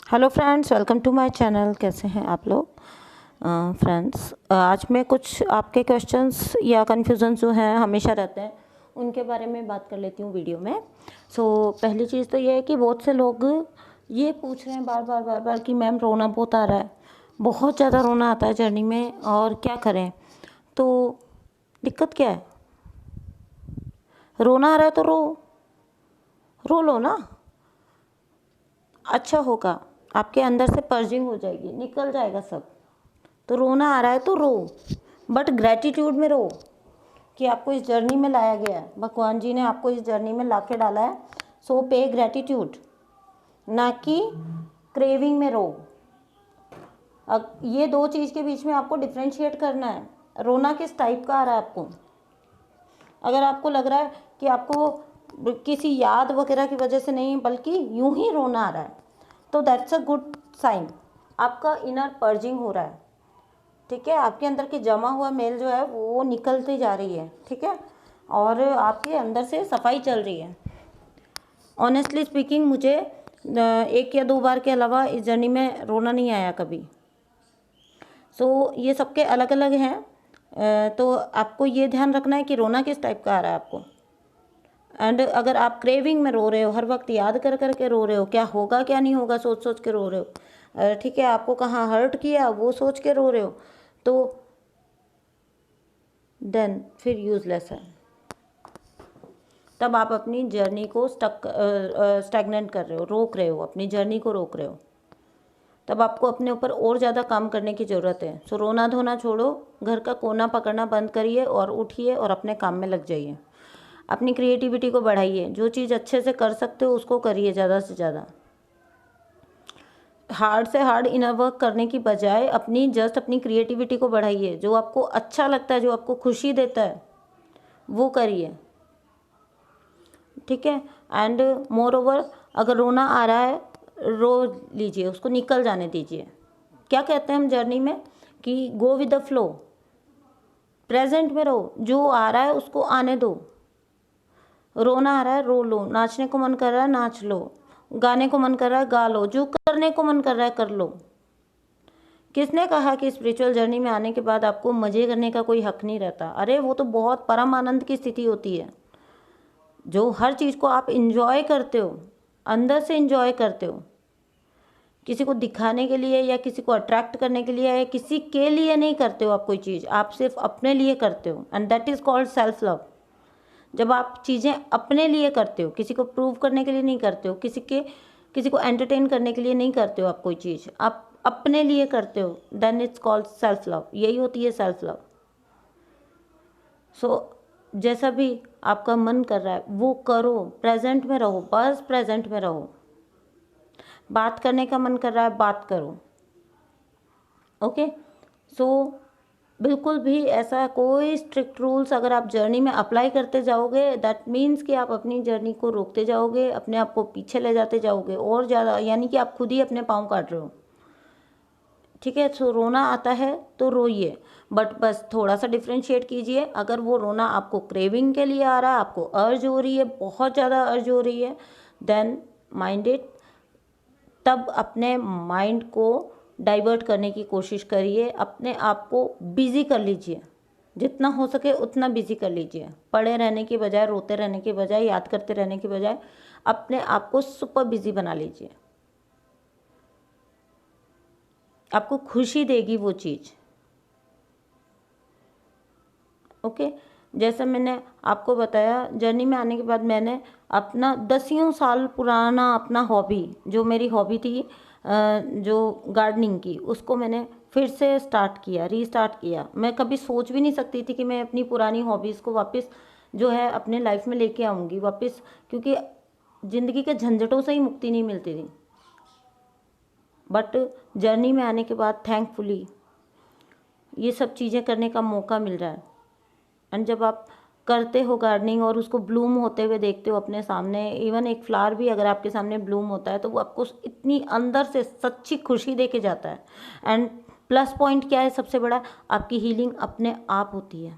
Hello friends, welcome to my channel. कैसे हैं आप लोग फ्रेंड्स? आज मैं कुछ आपके क्वेश्चंस या कन्फ्यूज़न जो हैं हमेशा रहते हैं उनके बारे में बात कर लेती हूँ वीडियो में। पहली चीज़ तो ये है कि बहुत से लोग ये पूछ रहे हैं बार बार कि मैम रोना बहुत आ रहा है, बहुत ज़्यादा रोना आता है जर्नी में और क्या करें। तो दिक्कत क्या है? रोना आ रहा है तो रो लो ना, अच्छा होगा। आपके अंदर से पर्जिंग हो जाएगी, निकल जाएगा सब। तो रोना आ रहा है तो रो, बट ग्रैटिट्यूड में रो कि आपको इस जर्नी में लाया गया है, भगवान जी ने आपको इस जर्नी में ला के डाला है। सो पे ग्रैटिट्यूड, ना कि क्रेविंग में रो। अब ये दो चीज़ के बीच में आपको डिफ्रेंशिएट करना है। रोना किस टाइप का आ रहा है आपको? अगर आपको लग रहा है कि आपको किसी याद वगैरह की वजह से नहीं बल्कि यूं ही रोना आ रहा है, तो दैट्स अ गुड साइन। आपका इनर पर्जिंग हो रहा है, ठीक है। आपके अंदर की जमा हुआ मेल जो है वो निकलती जा रही है, ठीक है, और आपके अंदर से सफाई चल रही है। ऑनेस्टली स्पीकिंग, मुझे एक या दो बार के अलावा इस जर्नी में रोना नहीं आया कभी। ये सबके अलग अलग हैं। तो आपको ये ध्यान रखना है कि रोना किस टाइप का आ रहा है आपको। एंड अगर आप क्रेविंग में रो रहे हो, हर वक्त याद कर कर के रो रहे हो, क्या होगा क्या नहीं होगा सोच सोच के रो रहे हो, ठीक है, आपको कहाँ हर्ट किया वो सोच के रो रहे हो, तो देन फिर यूज़लेस है। तब आप अपनी जर्नी को स्टैग्नेंट कर रहे हो, रोक रहे हो, अपनी जर्नी को रोक रहे हो। तब आपको अपने ऊपर और ज़्यादा काम करने की ज़रूरत है। रोना धोना छोड़ो, घर का कोना पकड़ना बंद करिए और उठिए और अपने काम में लग जाइए। अपनी क्रिएटिविटी को बढ़ाइए, जो चीज़ अच्छे से कर सकते हो उसको करिए ज़्यादा से ज़्यादा। हार्ड से हार्ड इनर वर्क करने की बजाय अपनी क्रिएटिविटी को बढ़ाइए। जो आपको अच्छा लगता है, जो आपको खुशी देता है वो करिए, ठीक है। एंड मोर ओवर, अगर रोना आ रहा है रो लीजिए, उसको निकल जाने दीजिए। क्या कहते हैं हम जर्नी में कि go with the flow, present में रहो, जो आ रहा है उसको आने दो। रोना आ रहा है रो लो, नाचने को मन कर रहा है नाच लो, गाने को मन कर रहा है गा लो, जो करने को मन कर रहा है कर लो। किसने कहा कि स्पिरिचुअल जर्नी में आने के बाद आपको मज़े करने का कोई हक नहीं रहता? अरे वो तो बहुत परम आनंद की स्थिति होती है, जो हर चीज़ को आप इंजॉय करते हो, अंदर से इंजॉय करते हो। किसी को दिखाने के लिए या किसी को अट्रैक्ट करने के लिए या किसी के लिए नहीं करते हो आप कोई चीज़, आप सिर्फ अपने लिए करते हो, and that is called self love. जब आप चीज़ें अपने लिए करते हो, किसी को प्रूव करने के लिए नहीं करते हो, किसी को एंटरटेन करने के लिए नहीं करते हो, आप कोई चीज़ आप अपने लिए करते हो, then it's called self love. यही होती है सेल्फ लव। जैसा भी आपका मन कर रहा है वो करो, प्रेजेंट में रहो, बस प्रेजेंट में रहो। बात करने का मन कर रहा है बात करो, ओके। बिल्कुल भी ऐसा कोई स्ट्रिक्ट रूल्स अगर आप जर्नी में अप्लाई करते जाओगे, दैट मीन्स कि आप अपनी जर्नी को रोकते जाओगे, अपने आप को पीछे ले जाते जाओगे और ज़्यादा, यानी कि आप खुद ही अपने पाँव काट रहे हो, ठीक है। रोना आता है तो रोइए, बट बस थोड़ा सा डिफ्रेंशिएट कीजिए। अगर वो रोना आपको क्रेविंग के लिए आ रहा है, आपको अर्ज हो रही है, बहुत ज़्यादा अर्ज हो रही है, देन माइंड इट। तब अपने माइंड को डाइवर्ट करने की कोशिश करिए, अपने आप को बिज़ी कर लीजिए, जितना हो सके उतना बिज़ी कर लीजिए। पड़े रहने की बजाय, रोते रहने की बजाय, याद करते रहने की बजाय अपने आप को सुपर बिज़ी बना लीजिए। आपको खुशी देगी वो चीज़, ओके। जैसा मैंने आपको बताया, जर्नी में आने के बाद मैंने अपना 10 साल पुराना अपना हॉबी, जो मेरी हॉबी थी जो गार्डनिंग की, उसको मैंने फिर से स्टार्ट किया, रीस्टार्ट किया। मैं कभी सोच भी नहीं सकती थी कि मैं अपनी पुरानी हॉबीज़ को वापस जो है अपने लाइफ में लेके आऊँगी वापस, क्योंकि ज़िंदगी के झंझटों से ही मुक्ति नहीं मिलती थी। बट जर्नी में आने के बाद थैंकफुली ये सब चीज़ें करने का मौका मिल रहा है। एंड जब आप करते हो गार्डनिंग और उसको ब्लूम होते हुए देखते हो अपने सामने, इवन एक फ्लावर भी अगर आपके सामने ब्लूम होता है तो वो आपको इतनी अंदर से सच्ची खुशी दे के जाता है। एंड प्लस पॉइंट क्या है सबसे बड़ा, आपकी हीलिंग अपने आप होती है।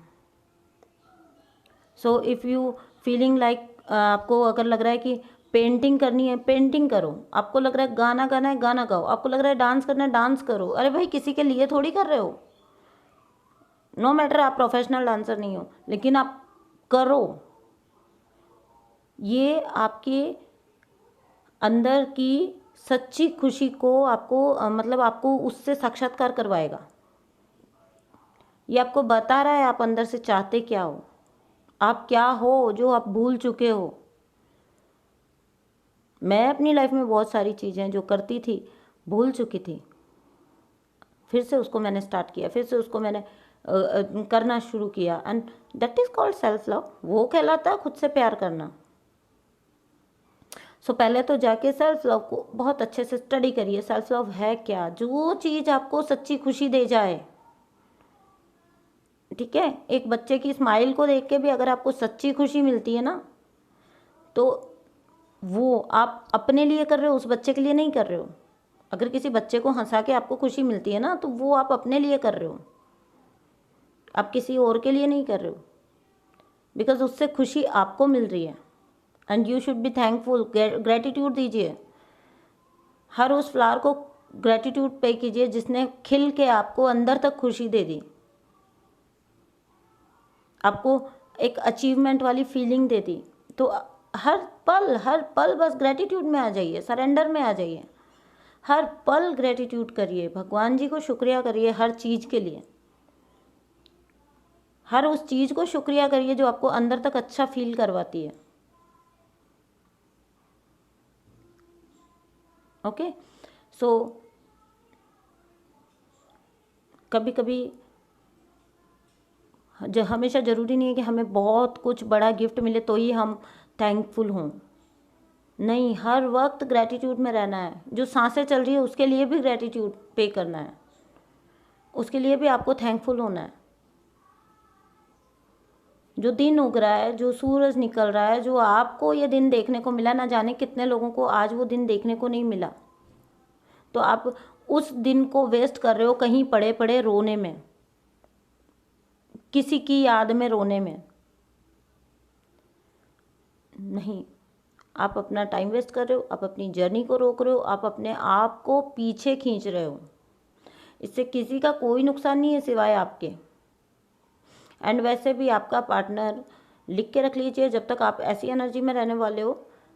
इफ़ यू फीलिंग लाइक, आपको अगर लग रहा है कि पेंटिंग करनी है पेंटिंग करो, आपको लग रहा है गाना गाना है गाना गाओ, आपको लग रहा है डांस करना है डांस करो। अरे भाई किसी के लिए थोड़ी कर रहे हो, नो मैटर आप प्रोफेशनल डांसर नहीं हो, लेकिन आप करो। ये आपके अंदर की सच्ची खुशी को आपको मतलब आपको उससे साक्षात्कार करवाएगा। ये आपको बता रहा है आप अंदर से चाहते क्या हो, आप क्या हो जो आप भूल चुके हो। मैं अपनी लाइफ में बहुत सारी चीज़ें जो करती थी भूल चुकी थी, फिर से उसको मैंने स्टार्ट किया, फिर से उसको मैंने करना शुरू किया, and that is called self love. वो कहलाता है खुद से प्यार करना। सो पहले तो जाके सेल्फ लव को बहुत अच्छे से स्टडी करिए। सेल्फ लव है क्या? जो चीज़ आपको सच्ची खुशी दे जाए। ठीक है, एक बच्चे की स्माइल को देख के भी अगर आपको सच्ची खुशी मिलती है ना, तो वो आप अपने लिए कर रहे हो, उस बच्चे के लिए नहीं कर रहे हो। अगर किसी बच्चे को हंसा के आपको खुशी मिलती है ना, तो वो आप अपने लिए कर रहे हो, आप किसी और के लिए नहीं कर रहे हो, बिकॉज उससे खुशी आपको मिल रही है। And you should be thankful, gratitude दीजिए। हर उस फ्लावर को ग्रेटिट्यूड पे कीजिए जिसने खिल के आपको अंदर तक खुशी दे दी, आपको एक अचीवमेंट वाली फीलिंग दे दी। तो हर पल बस ग्रेटिट्यूड में आ जाइए, सरेंडर में आ जाइए। हर पल ग्रेटिट्यूड करिए, भगवान जी को शुक्रिया करिए हर चीज़ के लिए। हर उस चीज़ को शुक्रिया करिए जो आपको अंदर तक अच्छा फील करवाती है। ओके, सो कभी कभी जो हमेशा ज़रूरी नहीं है कि हमें बहुत कुछ बड़ा गिफ्ट मिले तो ही हम थैंकफुल हों। नहीं, हर वक्त ग्रैटिट्यूड में रहना है। जो सांसें चल रही है उसके लिए भी ग्रैटिट्यूड पे करना है, उसके लिए भी आपको थैंकफुल होना है। जो दिन उग रहा है, जो सूरज निकल रहा है, जो आपको ये दिन देखने को मिला, ना जाने कितने लोगों को आज वो दिन देखने को नहीं मिला, तो आप उस दिन को वेस्ट कर रहे हो कहीं पड़े पड़े रोने में, किसी की याद में रोने में। नहीं, आप अपना टाइम वेस्ट कर रहे हो, आप अपनी जर्नी को रोक रहे हो, आप अपने आप को पीछे खींच रहे हो। इससे किसी का कोई नुकसान नहीं है सिवाय आपके। एंड वैसे भी आपका पार्टनर, लिख के रख लीजिए, जब तक आप ऐसी एनर्जी में रहने वाले हो,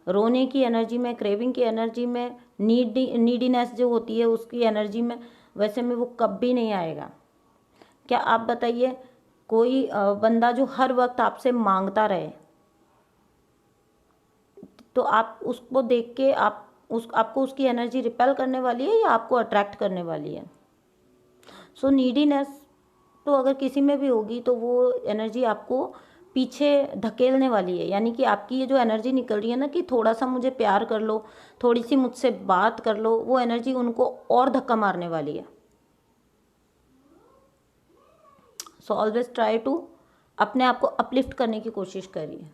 रोने की एनर्जी में, क्रेविंग की एनर्जी में, नीडीनेस जो होती है उसकी एनर्जी में, वैसे में वो कभी नहीं आएगा। क्या आप बताइए, कोई बंदा जो हर वक्त आपसे मांगता रहे, तो आप उसको देख के आपको उसकी एनर्जी रिपेल करने वाली है या आपको अट्रैक्ट करने वाली है? सो नीडीनेस तो अगर किसी में भी होगी तो वो एनर्जी आपको पीछे धकेलने वाली है। यानी कि आपकी ये जो एनर्जी निकल रही है ना कि थोड़ा सा मुझे प्यार कर लो, थोड़ी सी मुझसे बात कर लो, वो एनर्जी उनको और धक्का मारने वाली है। सो ऑलवेज ट्राई टू अपने आप को अपलिफ्ट करने की कोशिश करिए।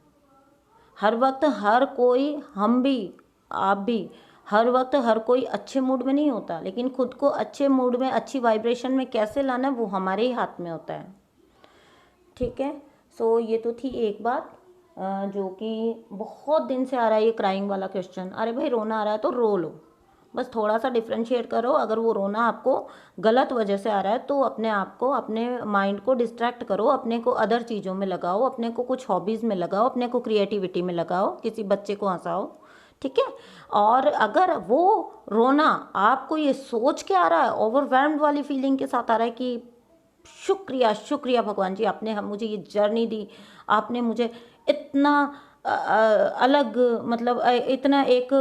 हर वक्त हर कोई, हम भी, आप भी, हर वक्त हर कोई अच्छे मूड में नहीं होता, लेकिन खुद को अच्छे मूड में, अच्छी वाइब्रेशन में कैसे लाना है वो हमारे ही हाथ में होता है। ठीक है, सो ये तो थी एक बात जो कि बहुत दिन से आ रहा है, ये क्राइंग वाला क्वेश्चन। अरे भाई रोना आ रहा है तो रो लो, बस थोड़ा सा डिफ्रेंशिएट करो। अगर वो रोना आपको गलत वजह से आ रहा है तो अपने आप को, अपने माइंड को डिस्ट्रैक्ट करो, अपने को अदर चीज़ों में लगाओ, अपने को कुछ हॉबीज़ में लगाओ, अपने को क्रिएटिविटी में लगाओ, किसी बच्चे को हंसाओ। ठीक है, और अगर वो रोना आपको ये सोच के आ रहा है, ओवरवेल्म्ड वाली फीलिंग के साथ आ रहा है कि शुक्रिया शुक्रिया भगवान जी, आपने हम मुझे ये जर्नी दी, आपने मुझे इतना अलग, मतलब इतना एक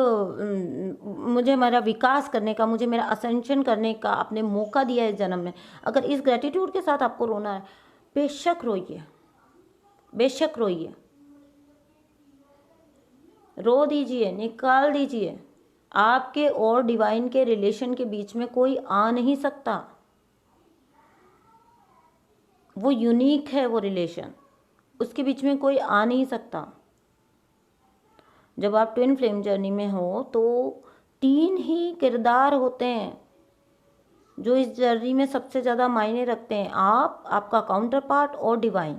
मुझे मेरा विकास करने का, मुझे मेरा असेंशन करने का आपने मौका दिया है जन्म में। अगर इस ग्रेटिट्यूड के साथ आपको रोना है, बेशक रोइए, बेशक रोइए, रो दीजिए, निकाल दीजिए। आपके और डिवाइन के रिलेशन के बीच में कोई आ नहीं सकता, वो यूनिक है वो रिलेशन, उसके बीच में कोई आ नहीं सकता। जब आप ट्विन फ्लेम जर्नी में हो तो 3 ही किरदार होते हैं जो इस जर्नी में सबसे ज़्यादा मायने रखते हैं, आप, आपका काउंटर पार्ट और डिवाइन।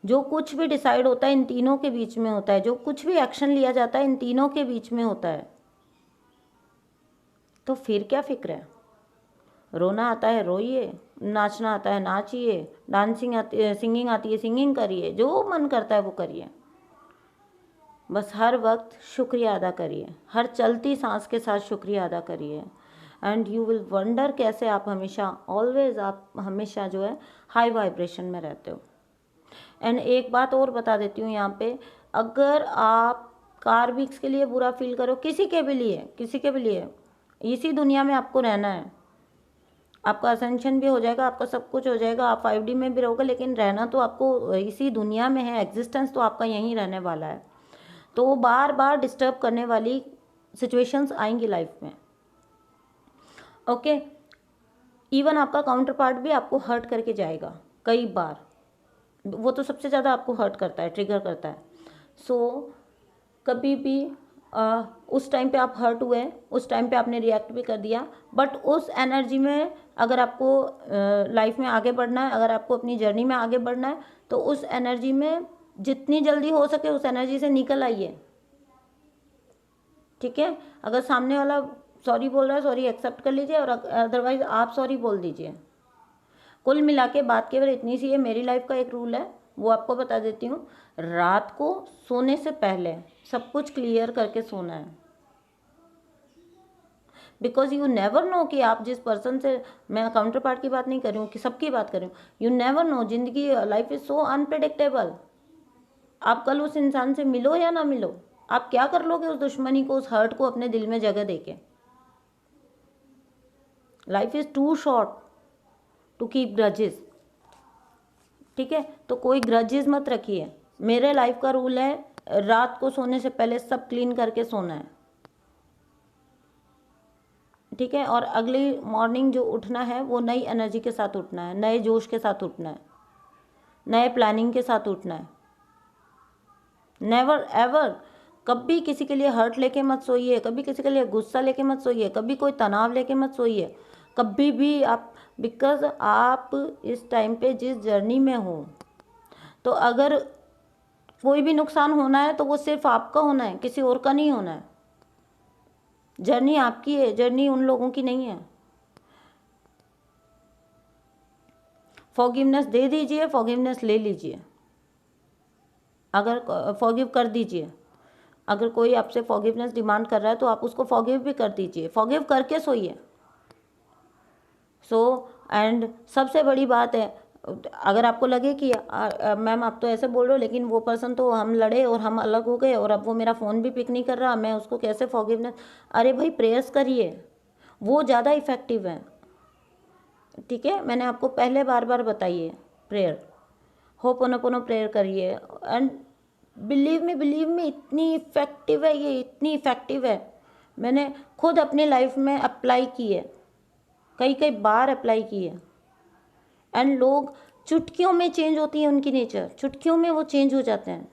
जो कुछ भी डिसाइड होता है इन तीनों के बीच में होता है, जो कुछ भी एक्शन लिया जाता है इन तीनों के बीच में होता है। तो फिर क्या फिक्र है? रोना आता है रोइए, नाचना आता है नाचिए, डांसिंग आती है, सिंगिंग आती है सिंगिंग करिए, जो मन करता है वो करिए। बस हर वक्त शुक्रिया अदा करिए, हर चलती सांस के साथ शुक्रिया अदा करिए, एंड यू विल वंडर कैसे आप हमेशा ऑलवेज आप हमेशा जो है हाई वाइब्रेशन में रहते हो। एंड एक बात और बता देती हूँ यहाँ पे, अगर आप कार्मिक्स के लिए बुरा फील करो, किसी के भी लिए, इसी दुनिया में आपको रहना है, आपका असेंशन भी हो जाएगा, आपका सब कुछ हो जाएगा, आप 5D में भी रहोगे, लेकिन रहना तो आपको इसी दुनिया में है, एग्जिस्टेंस तो आपका यहीं रहने वाला है। तो वो बार बार डिस्टर्ब करने वाली सिचुएशंस आएंगी लाइफ में। ओके, इवन आपका काउंटर पार्ट भी आपको हर्ट करके जाएगा कई बार, वो तो सबसे ज़्यादा आपको हर्ट करता है, ट्रिगर करता है। सो कभी भी उस टाइम पे आप हर्ट हुए, उस टाइम पे आपने रिएक्ट भी कर दिया, बट उस एनर्जी में अगर आपको लाइफ में आगे बढ़ना है, अगर आपको अपनी जर्नी में आगे बढ़ना है, तो उस एनर्जी में जितनी जल्दी हो सके उस एनर्जी से निकल आइए। ठीक है, अगर सामने वाला सॉरी बोल रहा है, सॉरी एक्सेप्ट कर लीजिए, और अदरवाइज आप सॉरी बोल दीजिए। कुल मिला के बात केवल इतनी सी है। मेरी लाइफ का एक रूल है, वो आपको बता देती हूँ। रात को सोने से पहले सब कुछ क्लियर करके सोना है, बिकॉज यू नेवर नो कि आप जिस पर्सन से, मैं काउंटर पार्ट की बात नहीं कर रही हूँ कि सबकी बात कर रही हूँ, यू नेवर नो, जिंदगी लाइफ इज सो अनप्रिडिक्टेबल। आप कल उस इंसान से मिलो या ना मिलो, आप क्या कर लोगे उस दुश्मनी को, उस हर्ट को अपने दिल में जगह देके। Life is too short to keep grudges. ठीक है, तो कोई ग्रजेस मत रखिए। मेरे लाइफ का रूल है, रात को सोने से पहले सब क्लीन करके सोना है। ठीक है, और अगली मॉर्निंग जो उठना है वो नई एनर्जी के साथ उठना है, नए जोश के साथ उठना है, नए प्लानिंग के साथ उठना है। नेवर एवर कभी किसी के लिए हर्ट लेके मत सोइए, कभी किसी के लिए गुस्सा लेके मत सोइए, कभी कोई तनाव लेके मत सोइए, कभी भी आप, बिकॉज आप इस टाइम पे जिस जर्नी में हो, तो अगर कोई भी नुकसान होना है तो वो सिर्फ आपका होना है, किसी और का नहीं होना है। जर्नी आपकी है, जर्नी उन लोगों की नहीं है। फॉरगिवनेस दे दीजिए, फॉरगिवनेस ले लीजिए, अगर फॉरगिव कर दीजिए। अगर कोई आपसे फॉरगिवनेस डिमांड कर रहा है तो आप उसको फॉरगिव भी कर दीजिए, फॉरगिव करके सोइए। एंड सबसे बड़ी बात है, अगर आपको लगे कि मैम आप तो ऐसे बोल रहे हो, लेकिन वो पर्सन तो, हम लड़े और हम अलग हो गए और अब वो मेरा फ़ोन भी पिक नहीं कर रहा, मैं उसको कैसे फॉरगिवनेस। अरे भाई, प्रेयर्स करिए, वो ज़्यादा इफ़ेक्टिव है। ठीक है, मैंने आपको पहले बार बार बताई है, प्रेयर, होपोनोपोनो प्रेयर करिए, एंड बिलीव मी इतनी इफ़ेक्टिव है ये, इतनी इफ़ेक्टिव है। मैंने खुद अपनी लाइफ में अप्लाई की है, कई कई बार अप्लाई की है, एंड लोग चुटकियों में चेंज होती है उनकी नेचर, चुटकियों में वो चेंज हो जाते हैं।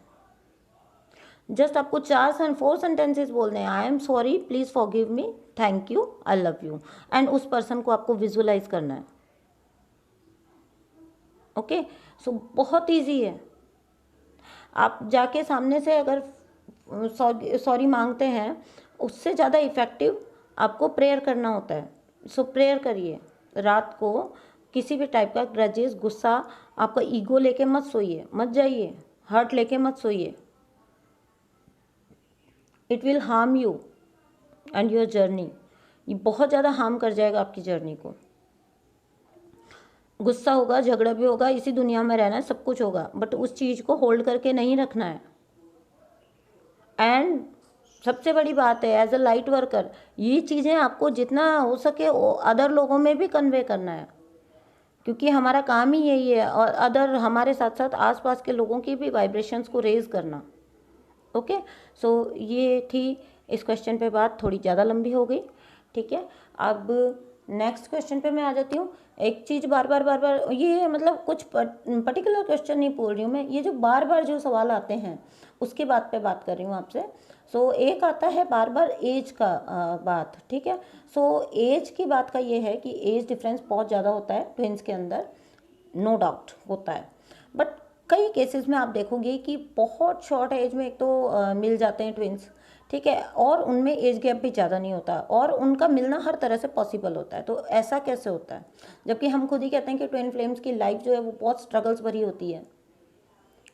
जस्ट आपको 4 सेंटेंसेस बोलने हैं, I am sorry, please forgive me, thank you, I love you, and उस पर्सन को आपको विजुअलाइज करना है। ओके, सो बहुत ईजी है। आप जाके सामने से अगर सॉरी मांगते हैं, उससे ज़्यादा इफ़ेक्टिव आपको प्रेयर करना होता है। सो प्रेयर करिए रात को। किसी भी टाइप का ग्रजेस, गुस्सा, आपका ईगो लेके मत सोइए, मत जाइए, हर्ट लेके मत सोइए। It will harm you and your journey. ये बहुत ज़्यादा हार्म कर जाएगा आपकी जर्नी को। गुस्सा होगा, झगड़ा भी होगा, इसी दुनिया में रहना है, सब कुछ होगा, बट उस चीज़ को होल्ड करके नहीं रखना है। एंड सबसे बड़ी बात है, एज अ लाइट वर्कर, ये चीज़ें आपको जितना हो सके अदर लोगों में भी कन्वे करना है, क्योंकि हमारा काम ही यही है, और अदर हमारे साथ साथ आसपास के लोगों की भी वाइब्रेशंस को रेज करना। ओके, सो ये थी इस क्वेश्चन पे बात, थोड़ी ज़्यादा लंबी हो गई। ठीक है, अब नेक्स्ट क्वेश्चन पे मैं आ जाती हूँ। एक चीज़ बार बार ये, मतलब कुछ पर्टिकुलर क्वेश्चन नहीं बोल रही हूँ मैं, ये जो बार बार जो सवाल आते हैं उसकी बात पे बात कर रही हूँ आपसे। सो एक आता है बार बार एज का बात। ठीक है, सो एज की बात का ये है कि एज डिफरेंस बहुत ज़्यादा होता है ट्विंस के अंदर, नो डाउट होता है, बट कई केसेस में आप देखोगे कि बहुत शॉर्ट एज में एक तो मिल जाते हैं ट्विंस, ठीक है, और उनमें एज गैप भी ज़्यादा नहीं होता और उनका मिलना हर तरह से पॉसिबल होता है। तो ऐसा कैसे होता है, जबकि हम खुद ही कहते हैं कि ट्विन फ्लेम्स की लाइफ जो है वो बहुत स्ट्रगल्स भरी होती है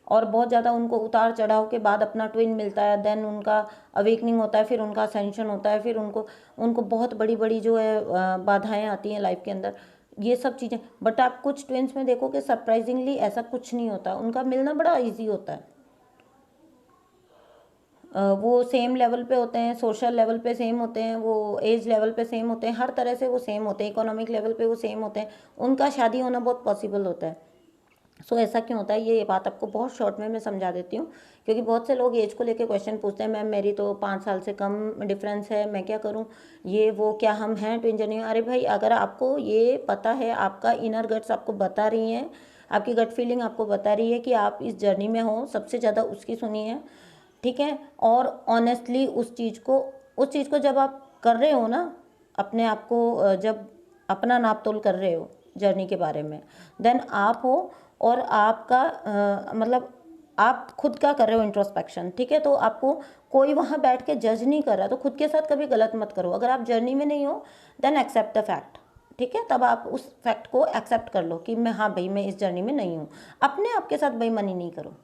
और बहुत ज़्यादा उनको उतार चढ़ाव के बाद अपना ट्विन मिलता है, देन उनका अवेकनिंग होता है, फिर उनका असेंशन होता है, फिर उनको उनको बहुत बड़ी बड़ी जो है बाधाएं आती हैं लाइफ के अंदर, ये सब चीज़ें। बट आप कुछ ट्विंस में देखो कि सरप्राइजिंगली ऐसा कुछ नहीं होता, उनका मिलना बड़ा ईजी होता है। वो सेम लेवल पे होते हैं, सोशल लेवल पे सेम होते हैं, वो एज लेवल पे सेम होते हैं, हर तरह से वो सेम होते हैं, इकोनॉमिक लेवल पे वो सेम होते हैं, उनका शादी होना बहुत पॉसिबल होता है। सो ऐसा क्यों होता है, ये बात आपको बहुत शॉर्ट में मैं समझा देती हूँ, क्योंकि बहुत से लोग एज को लेके क्वेश्चन पूछते हैं, मैम मेरी तो 5 साल से कम डिफरेंस है, मैं क्या करूँ, ये वो, क्या हम हैं ट्विन जर्नी। अरे भाई, अगर आपको ये पता है, आपका इनर गट्स आपको बता रही हैं, आपकी गट फीलिंग आपको बता रही है कि आप इस जर्नी में हो, सबसे ज़्यादा उसकी सुनिए, ठीक है। और ऑनेस्टली उस चीज़ को जब आप कर रहे हो ना, अपने आप को जब अपना नाप तोल कर रहे हो जर्नी के बारे में, देन आप हो और आपका मतलब आप खुद का कर रहे हो इंट्रोस्पेक्शन, ठीक है। तो आपको कोई वहाँ बैठ के जज नहीं कर रहा, तो खुद के साथ कभी गलत मत करो। अगर आप जर्नी में नहीं हो, देन एक्सेप्ट द फैक्ट, ठीक है। तब आप उस फैक्ट को एक्सेप्ट कर लो कि मैं, हाँ भाई, मैं इस जर्नी में नहीं हूँ। अपने आप के साथ बेईमानी नहीं करो,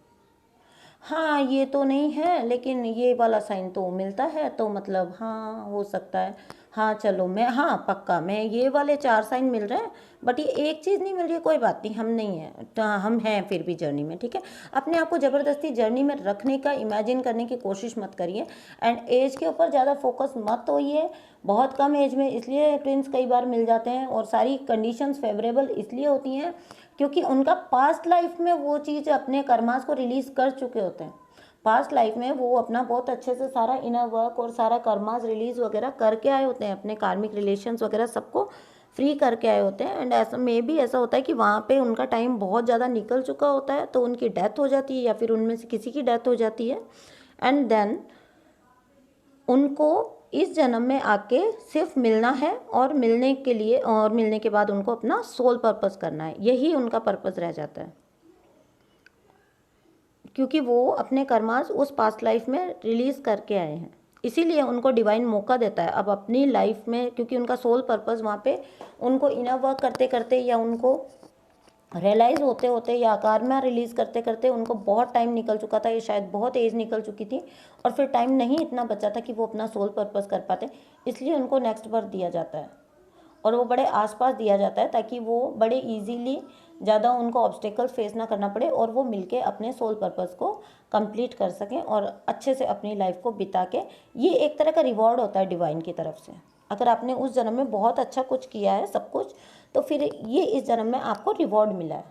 हाँ ये तो नहीं है लेकिन ये वाला साइन तो मिलता है, तो मतलब हाँ हो सकता है, हाँ चलो मैं, हाँ पक्का मैं, ये वाले 4 साइन मिल रहे हैं बट ये एक चीज़ नहीं मिल रही है, कोई बात नहीं, हम नहीं हैं, तो हाँ, हम हैं फिर भी जर्नी में, ठीक है। अपने आप को ज़बरदस्ती जर्नी में रखने का इमेजिन करने की कोशिश मत करिए, एंड एज के ऊपर ज़्यादा फोकस मत होइए। बहुत कम एज में इसलिए ट्विंस कई बार मिल जाते हैं और सारी कंडीशंस फेवरेबल इसलिए होती हैं क्योंकि उनका पास्ट लाइफ में वो चीज़ अपने कर्मास को रिलीज़ कर चुके होते हैं। पास्ट लाइफ में वो अपना बहुत अच्छे से सारा इनर वर्क और सारा कर्मास रिलीज वगैरह करके आए होते हैं, अपने कार्मिक रिलेशंस वगैरह सबको फ्री करके आए होते हैं। एंड ऐसा में भी ऐसा होता है कि वहाँ पे उनका टाइम बहुत ज़्यादा निकल चुका होता है, तो उनकी डेथ हो जाती है या फिर उनमें से किसी की डेथ हो जाती है, एंड देन उनको इस जन्म में आके सिर्फ मिलना है और मिलने के लिए, और मिलने के बाद उनको अपना सोल पर्पस करना है, यही उनका पर्पस रह जाता है, क्योंकि वो अपने कर्मास उस पास्ट लाइफ में रिलीज़ करके आए हैं। इसीलिए उनको डिवाइन मौका देता है अब अपनी लाइफ में, क्योंकि उनका सोल पर्पस वहाँ पे उनको इनर वर्क करते करते या उनको रियलाइज़ होते होते या कर्मा रिलीज़ करते करते उनको बहुत टाइम निकल चुका था, ये शायद बहुत एज निकल चुकी थी और फिर टाइम नहीं इतना बचा था कि वो अपना सोल पर्पस कर पाते, इसलिए उनको नेक्स्ट बर्थ दिया जाता है और वो बड़े आसपास दिया जाता है ताकि वो बड़े इजीली, ज़्यादा उनको ऑब्स्टेकल्स फेस ना करना पड़े और वो मिलके अपने सोल पर्पस को कंप्लीट कर सकें और अच्छे से अपनी लाइफ को बिता के, ये एक तरह का रिवॉर्ड होता है डिवाइन की तरफ से। अगर आपने उस जन्म में बहुत अच्छा कुछ किया है सब कुछ, तो फिर ये इस जन्म में आपको रिवॉर्ड मिला है।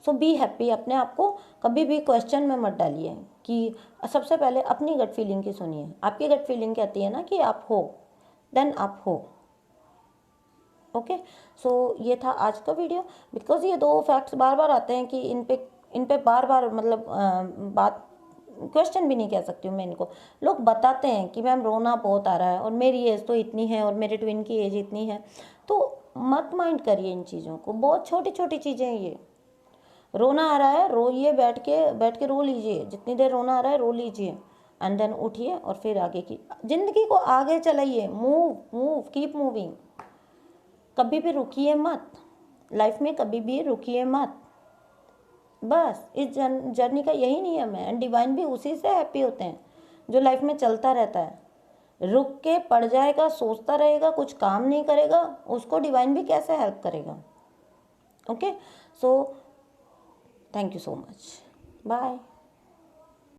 सो बी हैप्पी। अपने आप को कभी भी क्वेश्चन में मत डालिए कि, सबसे पहले अपनी गट फीलिंग की सुनिए, आपकी गट फीलिंग कहती है ना कि आप हो, देन आप हो। ओके, सो ये था आज का वीडियो। बिकॉज ये 2 फैक्ट्स बार बार आते हैं कि इन पे बार बार मतलब बात, क्वेश्चन भी नहीं कह सकती हूँ मैं इनको, लोग बताते हैं कि मैम रोना बहुत आ रहा है और मेरी एज तो इतनी है और मेरे ट्विन की एज इतनी है, तो मत माइंड करिए इन चीज़ों को, बहुत छोटी छोटी चीज़ें हैं ये। रोना आ रहा है, रोइए, बैठ के रो लीजिए, जितनी देर रोना आ रहा है रो लीजिए, एंड देन उठिए और फिर आगे की ज़िंदगी को आगे चलाइए, मूव कीप मूविंग, कभी भी रुकिए मत, लाइफ में कभी भी रुकिए मत। बस इस जर्नी का यही नियम है, एंड डिवाइन भी उसी से हैप्पी होते हैं जो लाइफ में चलता रहता है। रुक के पड़ जाएगा, सोचता रहेगा, कुछ काम नहीं करेगा, उसको डिवाइन भी कैसे हेल्प करेगा। Okay, so thank you so much, bye.